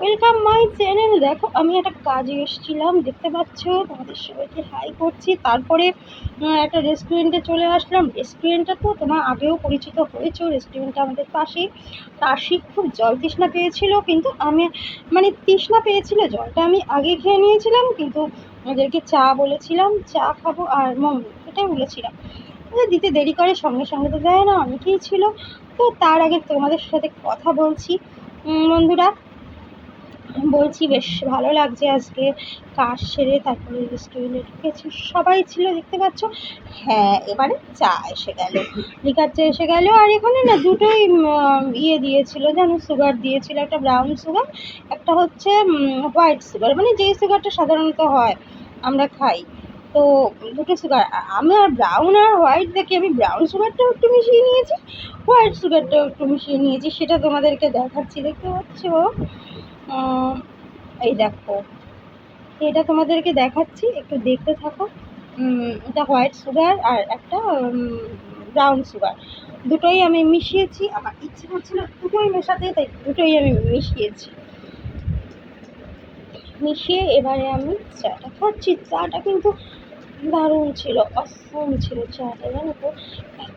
Welcome my channel. দেখো আমি একটা কাজে এসেছিলাম, দেখতে পাচ্ছ, তোমাদের সবাইকে হাই করছি। তারপরে একটা রেস্টুরেন্টে চলে আসলাম। রেস্টুরেন্টটা তো তোমার আগেও পরিচিত হয়েছে, রেস্টুরেন্টটা আমাদের পাশেই। তাসি খুব জল তৃষ্ণা পেয়েছিল, কিন্তু আমি মানে তৃষ্ণা পেয়েছিল, জলটা আমি আগে খেয়ে নিয়েছিলাম, কিন্তু ওদেরকে চা বলেছিলাম, চা খাবো আর মোমো, এটাই বলেছিলাম। দিতে দেরি করে, সঙ্গে সঙ্গে তো দেয় না, অনেকেই ছিল। তো তার আগে তোমাদের সাথে কথা বলছি বন্ধুরা। বলছি বেশ ভালো লাগছে আজকে কাজ সেরে তারপরে রেস্টুরেন্টে ঢুকেছি, সবাই ছিল দেখতে পাচ্ছ। হ্যাঁ, এবারে চা এসে গেল, লিকার চা এসে গেল। আর এখানে না দুটোই ইয়ে দিয়েছিল, জানো, সুগার দিয়েছিল, একটা ব্রাউন সুগার, একটা হচ্ছে হোয়াইট সুগার, মানে যেই সুগারটা সাধারণত হয় আমরা খাই। তো দুটো সুগার, আমি আর ব্রাউন আর হোয়াইট দেখে আমি ব্রাউন সুগারটাও একটু মিশিয়ে নিয়েছি, হোয়াইট সুগারটাও একটু মিশিয়ে নিয়েছি, সেটা তোমাদেরকে দেখাচ্ছি, দেখতে পাচ্ছ। এই দেখো, এটা তোমাদেরকে দেখাচ্ছি, একটু দেখতে থাকো। এটা হোয়াইট সুগার আর একটা ব্রাউন সুগার, দুটোই আমি মিশিয়েছি। আমার ইচ্ছে করছিল দুটোই মেশাতে, তাই দুটোই আমি মিশিয়েছি। মিশিয়ে এবারে আমি চাটা খাচ্ছি। চাটা কিন্তু দারুণ ছিল, অসম ছিল চাটা, জানো তো,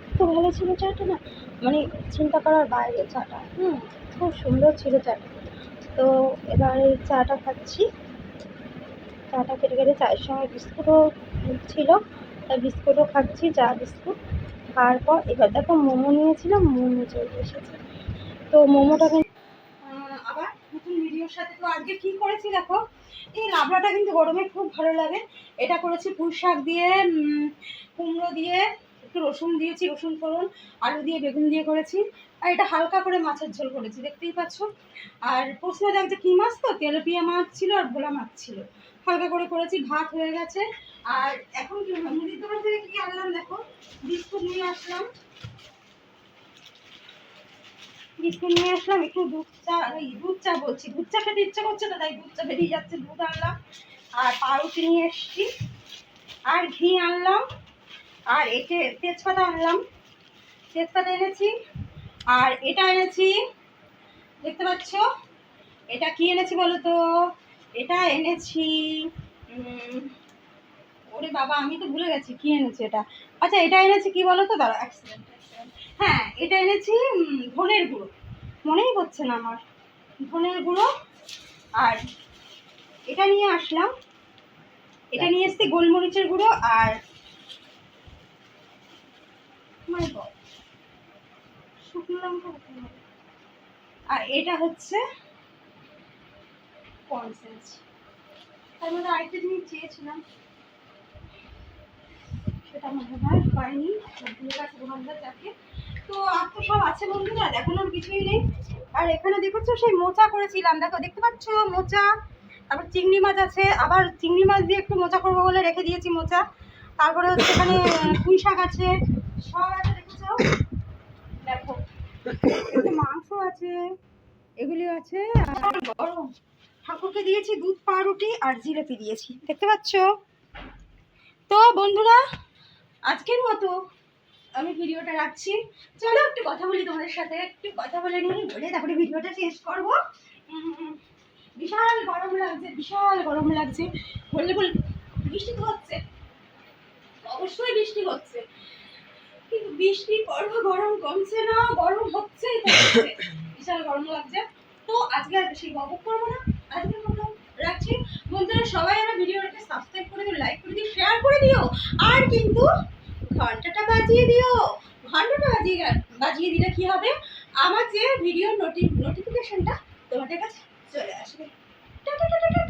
এত ভালো ছিল চাটা না, মানে চিন্তা করার বাইরে চাটা। খুব সুন্দর ছিল চাটা। তো এবারে চাটা খাচ্ছি, চাটা কেটে কেটে চায়ের সঙ্গে বিস্কুটও ছিল, তাই বিস্কুটও খাচ্ছি, চা বিস্কুট খাওয়ার পর এবার দেখো মোমো নিয়েছিলাম, মোমো চলে এসেছে। তো মোমোটা কিন্তু আবার নতুন ভিডিওর সাথে। তো আজকে কী করেছি দেখো, এই লাবড়াটা কিন্তু গরমে খুব ভালো লাগে। এটা করেছি পুঁই শাক দিয়ে, কুমড়ো দিয়ে, একটু রসুন দিয়েছি, রসুন ফোড়ন, আলু দিয়ে, বেগুন দিয়ে করেছি। আর এটা হালকা করে মাছের ঝোল করেছি, দেখতেই পাচ্ছ। আর প্রশ্ন দেখ যে কী মাছ, তো তেলাপিয়া মাছ ছিল আর ভোলা মাছ ছিল, হালকা করে করেছি। ভাত হয়ে গেছে। আর এখন কি মুদির দোকান থেকে কী আনলাম দেখো, বিস্কুট নিয়ে আসলাম, বিস্কুট নিয়ে আসলাম, একটু দুধ চা বলছি, দুধ চা খেতে ইচ্ছে করছে না, তাই দুধ চা বেরিয়ে যাচ্ছে, দুধ আনলাম। আর পাউরুটি নিয়ে এসছি, আর ঘি আনলাম, আর এতে তেজপাতা আনলাম, তেজপাতা এনেছি। আর এটা এনেছি, দেখতে পাচ্ছ, এটা কি এনেছি বলো তো, এটা এনেছি, ওরে বাবা আমি তো ভুলে গেছি কি এনেছি এটা। আচ্ছা, এটা এনেছি কি বলো তো, দাঁড়া অ্যাক্সিডেন্ট, হ্যাঁ এটা এনেছি ধনের গুঁড়ো, মনেই হচ্ছে না আমার, ধনের গুঁড়ো। আর এটা নিয়ে আসলাম, এটা নিয়ে এসছি গোলমরিচের গুঁড়ো। আর শুকনো লঙ্কা, আর এটা হচ্ছে কনসেন্স। তার মধ্যে আরেকটা জিনিস চেয়েছিলাম, সেটা মনে হয় পাইনি, যাকে। তো আর তো সব আছে বন্ধুরা, দেখানোর কিছুই নেই। আর এখানে দেখেছো সেই মোচা করেছিলাম, দেখো, দেখতে পাচ্ছ মোচা। তারপর চিংড়ি মাছ আছে, আবার চিংড়ি মাছ দিয়ে একটু মোচা করবো বলে রেখে দিয়েছি মোচা। তারপরে হচ্ছে এখানে পুঁই শাক আছে, সব আছে, দেখেছো, দেখো, একটু মাংস আছে, এগুলি আছে। আর গরম ঠাকুরকে দিয়েছি দুধ পাউরুটি আর জিলেপি দিয়েছি, দেখতে পাচ্ছ। তো বন্ধুরা, আজকের মতো আমি ভিডিওটা রাখছি। চলো একটু কথা বলি তোমাদের সাথে, একটু কথা বলে নিই, বলে তারপরে ভিডিওটা শেষ করবো। বিশাল গরম লাগছে, বিশাল গরম লাগছে। বললে বৃষ্টি তো হচ্ছে, অবশ্যই বৃষ্টি হচ্ছে, কিন্তু বৃষ্টির পরও গরম কমছে না, গরম হচ্ছে, বিশাল গরম লাগছে। তো আজকে আর বেশি বকবক করবো না, আজকের মতো রাখছি। বন্ধুরা সবাই আমার ভিডিওটাকে সাবস্ক্রাইব করে দিও, লাইক করে দিও, শেয়ার করে দিও, আর কিন্তু ঘন্টাটা বাজিয়ে দিও। ঘন্টাটা বাজিয়ে দিলে কি হবে, আমার যে ভিডিও নোটিফিকেশনটা তোমাদের কাছে চলে আসবে। Tata tata.